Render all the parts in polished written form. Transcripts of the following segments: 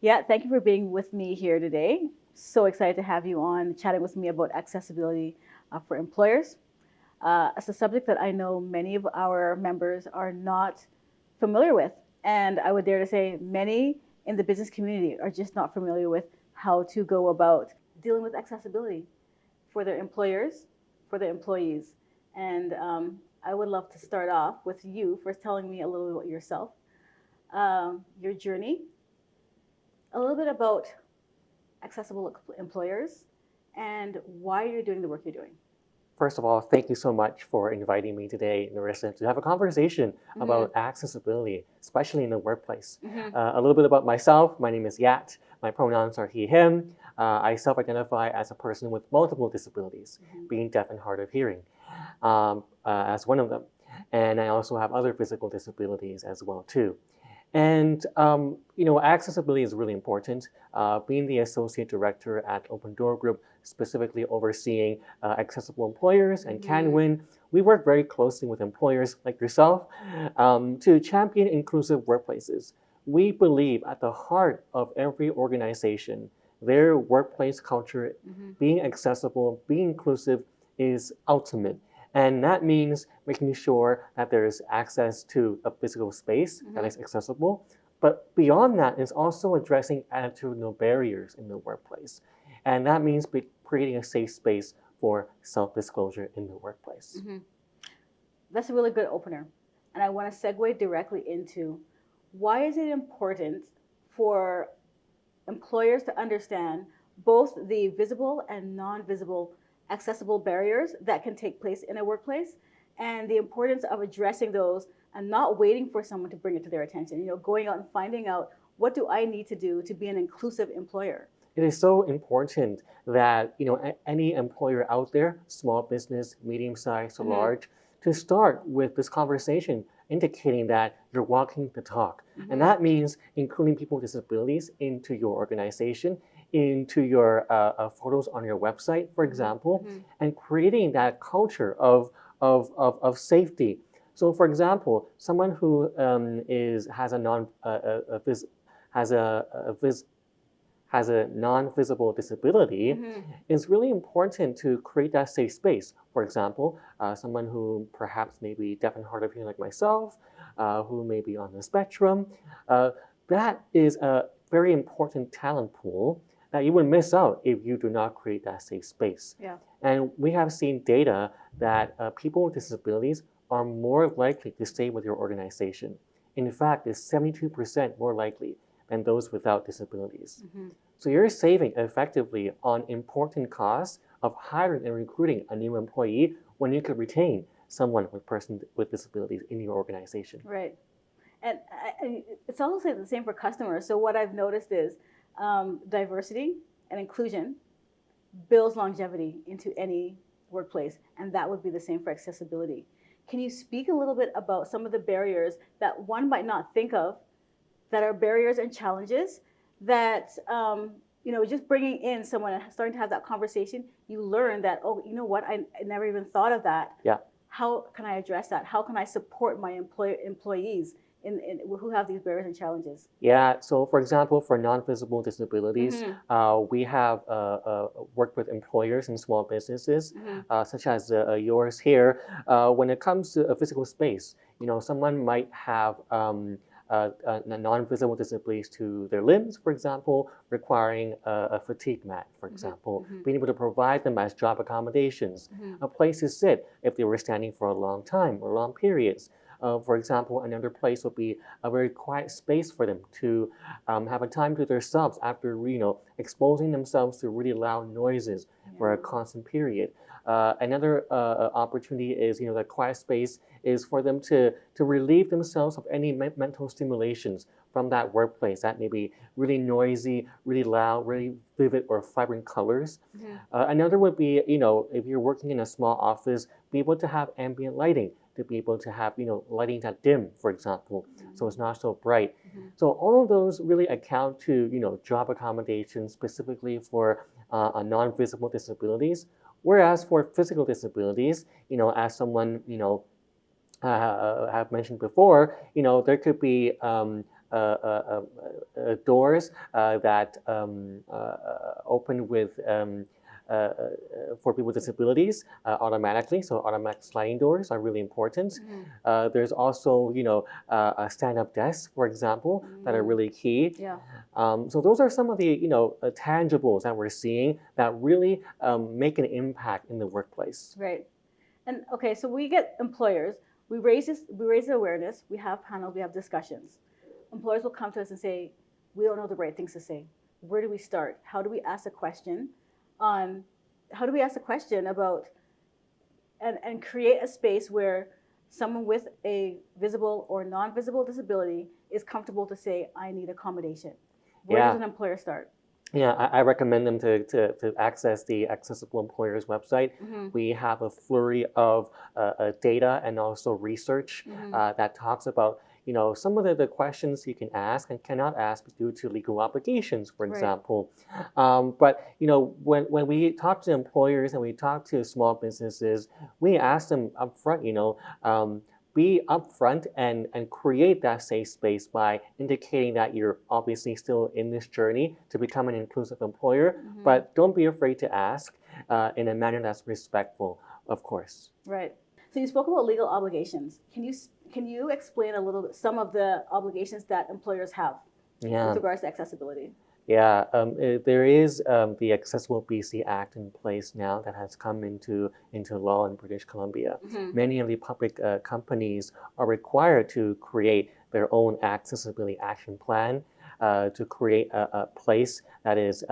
Yeah, thank you for being with me here today. So excited to have you on chatting with me about accessibility for employers. It's a subject that I know many of our members are not familiar with. And I would dare to say many in the business community are just not familiar with how to go about dealing with accessibility for their employers, for their employees. And I would love to start off with you first telling me a little bit about yourself, your journey, a little bit about accessible employers and why you're doing the work you're doing. First of all, thank you so much for inviting me today, Narissa, to have a conversation about accessibility, especially in the workplace. A little bit about myself. My name is Yat. My pronouns are he, him. I self-identify as a person with multiple disabilities, being deaf and hard of hearing as one of them. And I also have other physical disabilities as well, too. And accessibility is really important. Being the associate director at Open Door Group, specifically overseeing accessible employers and CanWin, we work very closely with employers like yourself to champion inclusive workplaces. We believe at the heart of every organization, their workplace culture, being accessible, being inclusive is ultimate. And that means making sure that there is access to a physical space that is accessible. But beyond that, it's also addressing attitudinal barriers in the workplace. And that means creating a safe space for self-disclosure in the workplace. That's a really good opener. And I want to segue directly into why is it important for employers to understand both the visible and non-visible accessible barriers that can take place in a workplace and the importance of addressing those and not waiting for someone to bring it to their attention, going out and finding out what do I need to do to be an inclusive employer. It is so important that any employer out there, small business, medium-sized or large, to start with this conversation indicating that you're walking the talk. And that means including people with disabilities into your organization, into your photos on your website, for example, and creating that culture of safety. So, for example, someone who has a non-visible disability, it's really important to create that safe space. For example, someone who perhaps may be deaf and hard of hearing like myself, who may be on the spectrum, that is a very important talent pool that you would miss out if you do not create that safe space. Yeah. And we have seen data that people with disabilities are more likely to stay with your organization. In fact, it's 72% more likely than those without disabilities. So you're saving effectively on important costs of hiring and recruiting a new employee when you could retain someone with disabilities in your organization. Right. And it's also the same for customers. So what I've noticed is diversity and inclusion builds longevity into any workplace, and that would be the same for accessibility. Can you speak a little bit about some of the barriers that one might not think of that are barriers and challenges that, just bringing in someone and starting to have that conversation, you learn that, oh, you know what, I never even thought of that. Yeah. How can I address that? How can I support my employees who have these barriers and challenges? Yeah, so for example, for non-visible disabilities, we have worked with employers and small businesses, such as yours here. When it comes to a physical space, someone might have non-visible disabilities to their limbs, for example, requiring a fatigue mat, for example, being able to provide them as job accommodations, a place to sit if they were standing for a long time or long periods. For example, another place would be a very quiet space for them to have a time to themselves after, exposing themselves to really loud noises for a constant period. Another opportunity is, that quiet space is for them to relieve themselves of any mental stimulations from that workplace that may be really noisy, really loud, really vivid or vibrant colors. Another would be, if you're working in a small office, be able to have ambient lighting, to be able to have, lighting that dim, for example, so it's not so bright. So all of those really account to, job accommodations specifically for non-visible disabilities. Whereas for physical disabilities, as someone, have mentioned before, there could be doors that open with for people with disabilities automatically. So automatic sliding doors are really important. There's also, stand-up desks, for example, that are really key. Yeah. So those are some of the, tangibles that we're seeing that really make an impact in the workplace. Right. And okay, so we get employers, we raise the awareness, we have panels, we have discussions. Employers will come to us and say, we don't know the right things to say. Where do we start? How do we ask a question about and create a space where someone with a visible or non-visible disability is comfortable to say, I need accommodation? Where does an employer start? Yeah, I recommend them to access the Accessible Employers website. We have a flurry of data and also research that talks about some of the questions you can ask and cannot ask due to legal obligations, for example. But when we talk to employers and we talk to small businesses, we ask them upfront, be upfront and create that safe space by indicating that you're obviously still in this journey to become an inclusive employer, but don't be afraid to ask in a manner that's respectful, of course. Right. So you spoke about legal obligations. Can you explain a little bit some of the obligations that employers have with regards to accessibility? Yeah, there is the Accessible BC Act in place now that has come into law in British Columbia. Many of the public companies are required to create their own accessibility action plan to create a place that is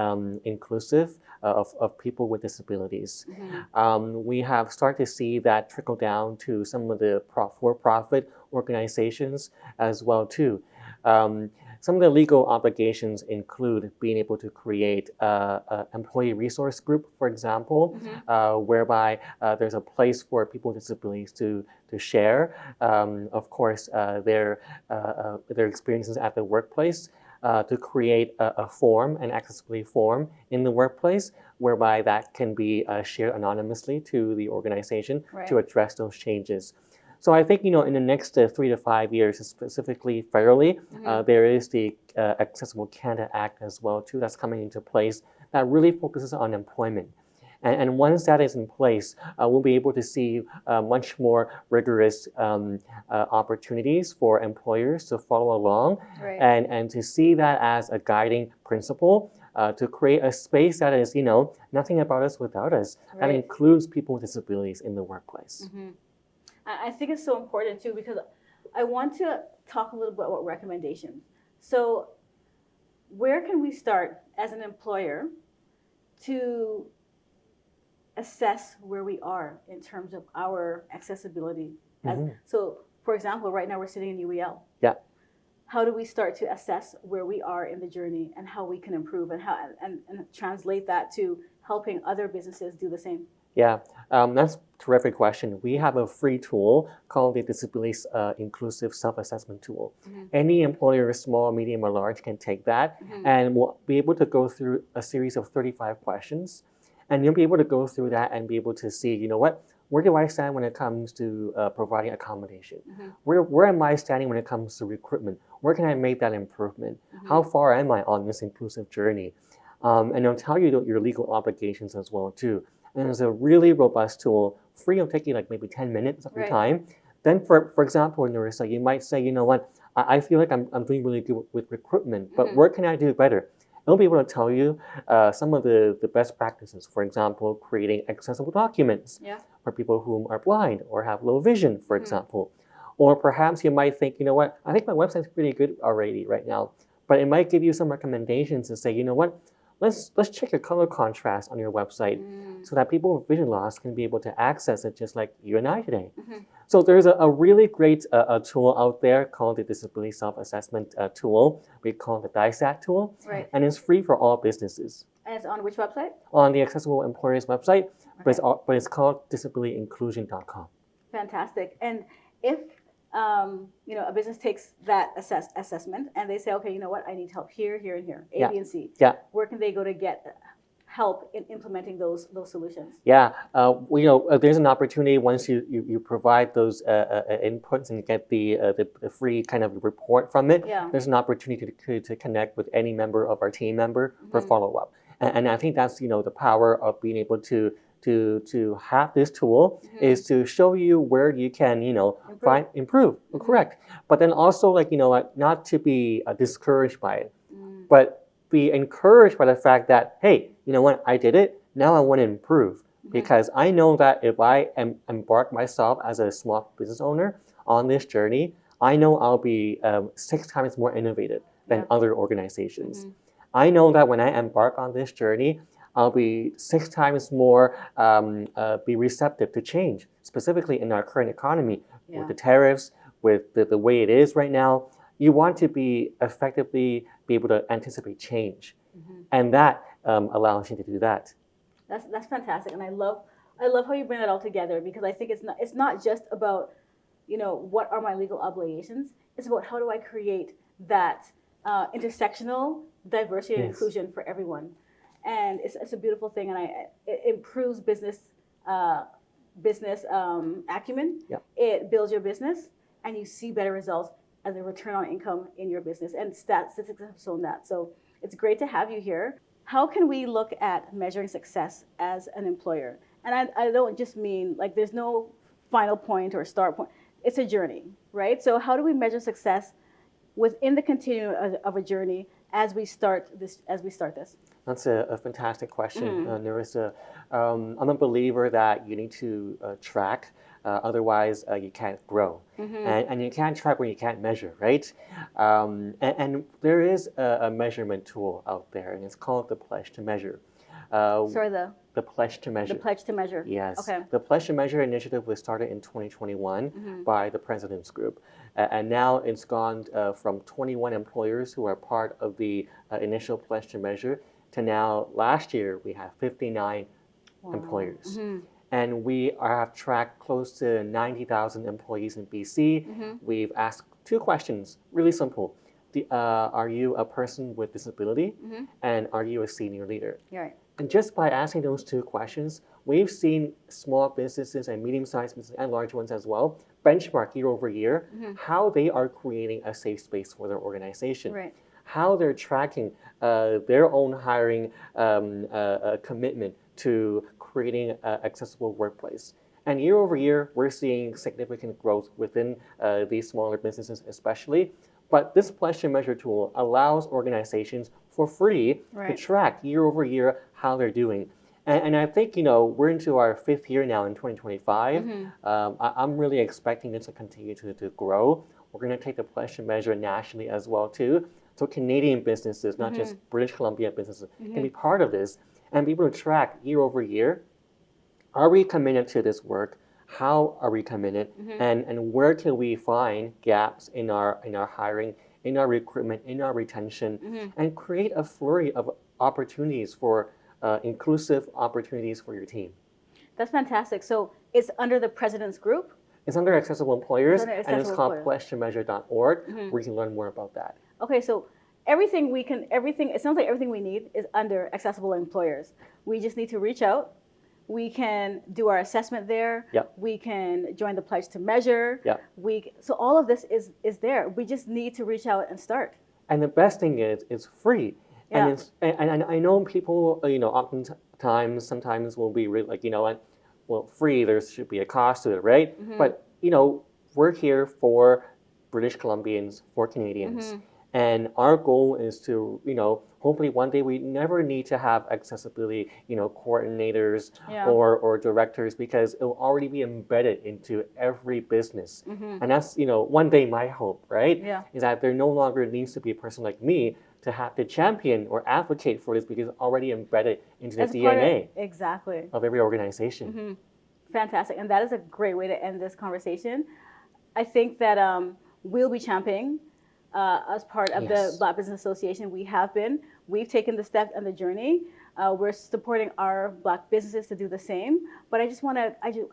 inclusive of people with disabilities. We have started to see that trickle down to some of the for-profit organizations as well too. Some of the legal obligations include being able to create an employee resource group, for example, whereby there's a place for people with disabilities to share, of course, their experiences at the workplace, to create a form, an accessibility form in the workplace, whereby that can be shared anonymously to the organization to address those changes. So I think, in the next 3 to 5 years, specifically federally, there is the Accessible Canada Act as well, too, that's coming into place that really focuses on employment. And once that is in place, we'll be able to see much more rigorous opportunities for employers to follow along and to see that as a guiding principle to create a space that is, nothing about us without us, that includes people with disabilities in the workplace. I think it's so important too, because I want to talk a little bit about recommendations. So where can we start as an employer to assess where we are in terms of our accessibility? So for example, right now we're sitting in UEL. Yeah. How do we start to assess where we are in the journey and how we can improve and translate that to helping other businesses do the same? Yeah, that's a terrific question. We have a free tool called the Disabilities Inclusive Self-Assessment Tool. Any employer, small, medium, or large, can take that and will be able to go through a series of 35 questions. And you'll be able to go through that and be able to see, where do I stand when it comes to providing accommodation? Where am I standing when it comes to recruitment? Where can I make that improvement? How far am I on this inclusive journey? And it'll tell you your legal obligations as well, too. And it's a really robust tool, free of taking like maybe 10 minutes of your time. Then, for example, Narissa, you might say, I feel like I'm doing really good with recruitment, but where can I do better? It'll be able to tell you some of the best practices. For example, creating accessible documents for people who are blind or have low vision, for example. Or perhaps you might think, I think my website's pretty good already right now, but it might give you some recommendations to say, let's check your color contrast on your website so that people with vision loss can be able to access it just like you and I today. So there's a really great tool out there called the Disability Self-Assessment Tool. We call it the DISAT tool. And it's free for all businesses. And it's on which website? On the Accessible Employers website, but it's called disabilityinclusion.com. Fantastic. And if a business takes that assessment and they say, okay, I need help here, here, and here, A, B, and C. Where can they go to get help in implementing those solutions. Yeah, there's an opportunity once you provide those inputs and get the free kind of report from it. Yeah. There's an opportunity to connect with any member of our team member for follow up, and I think that's the power of being able to have this tool is to show you where you can improve, correct, but then also not to be discouraged by it, but be encouraged by the fact that, hey, you know what, I did it. Now I want to improve because I know that if I embark myself as a small business owner on this journey, I know I'll be 6 times more innovative than other organizations. I know that when I embark on this journey, I'll be 6 times more be receptive to change, specifically in our current economy with the tariffs, with the way it is right now. You want to be effectively be able to anticipate change, and that allows you to do that. That's fantastic, and I love how you bring that all together, because I think it's not just about what are my legal obligations. It's about how do I create that intersectional diversity and inclusion for everyone, and it's a beautiful thing, and it improves business acumen. It builds your business, and you see better results as a return on income in your business, and statistics have shown that. So it's great to have you here. How can we look at measuring success as an employer? And I don't just mean like there's no final point or start point. It's a journey, right? So how do we measure success within the continuum of a journey as we start this? That's a fantastic question, Narissa. I'm a believer that you need to track. Otherwise, you can't grow. And you can't track when you can't measure, right? And there is a measurement tool out there, and it's called the Pledge to Measure. The Pledge to Measure. The Pledge to Measure. Yes. Okay. The Pledge to Measure initiative was started in 2021 by the President's Group. And now it's gone from 21 employers who are part of the initial Pledge to Measure to now, last year, we have 59 employers. And we have tracked close to 90,000 employees in BC. We've asked 2 questions, really simple. Are you a person with disability? And are you a senior leader? Right. And just by asking those 2 questions, we've seen small businesses and medium-sized businesses and large ones as well benchmark year over year how they are creating a safe space for their organization. Right. How they're tracking their own hiring commitment to creating an accessible workplace. And year over year, we're seeing significant growth within these smaller businesses especially. But this Pledge to Measure tool allows organizations for free to track year over year how they're doing. And I think, we're into our 5th year now in 2025. I'm really expecting this to continue to grow. We're going to take the Pledge to Measure nationally as well too. So Canadian businesses, not just British Columbia businesses, can be part of this and be able to track year over year. Are we committed to this work? How are we committed? And where can we find gaps in our hiring, in our recruitment, in our retention, and create a flurry of opportunities for inclusive opportunities for your team? That's fantastic. So it's under the President's Group? It's under Accessible Employers, and it's called pledgetomeasure.org, where you can learn more about that. Okay, so it sounds like everything we need is under Accessible Employers. We just need to reach out. We can do our assessment there. We can join the Pledge to Measure. So all of this is there. We just need to reach out and start. And the best thing is it's free. And I know people, oftentimes, sometimes will be really like, well, free, there should be a cost to it, right? But, we're here for British Columbians, for Canadians. And our goal is to, hopefully one day we never need to have accessibility, coordinators or directors, because it will already be embedded into every business. And that's, one day my hope, right? Is that there no longer needs to be a person like me to have to champion or advocate for this, because it's already embedded into the DNA of every organization. Fantastic. And that is a great way to end this conversation. I think that we'll be championing as part of the Black Business Association. We've taken the steps and the journey. We're supporting our Black businesses to do the same. But I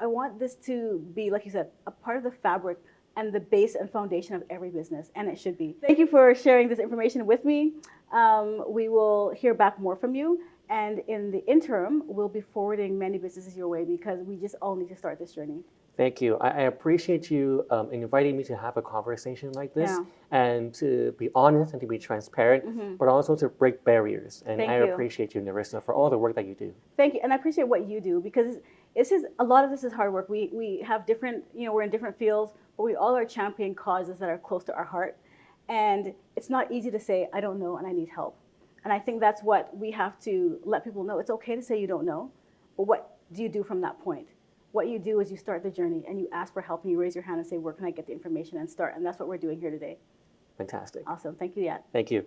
want this to be, like you said, a part of the fabric and the base and foundation of every business, and it should be. Thank you for sharing this information with me. We will hear back more from you, and in the interim, we'll be forwarding many businesses your way because we just all need to start this journey. Thank you. I appreciate you inviting me to have a conversation like this Yeah. and to be honest and to be transparent, but also to break barriers. And Thank I you. appreciate you, Narissa, for all the work that you do. Thank you, and I appreciate what you do because this is a lot of this is hard work. We have different, we're in different fields, but we all are championing causes that are close to our heart, and it's not easy to say I don't know and I need help. And I think that's what we have to let people know. It's okay to say you don't know, but what do you do from that point? What you do is you start the journey and you ask for help and you raise your hand and say, where can I get the information and start? And that's what we're doing here today. Fantastic. Awesome. Thank you, Yat. Thank you.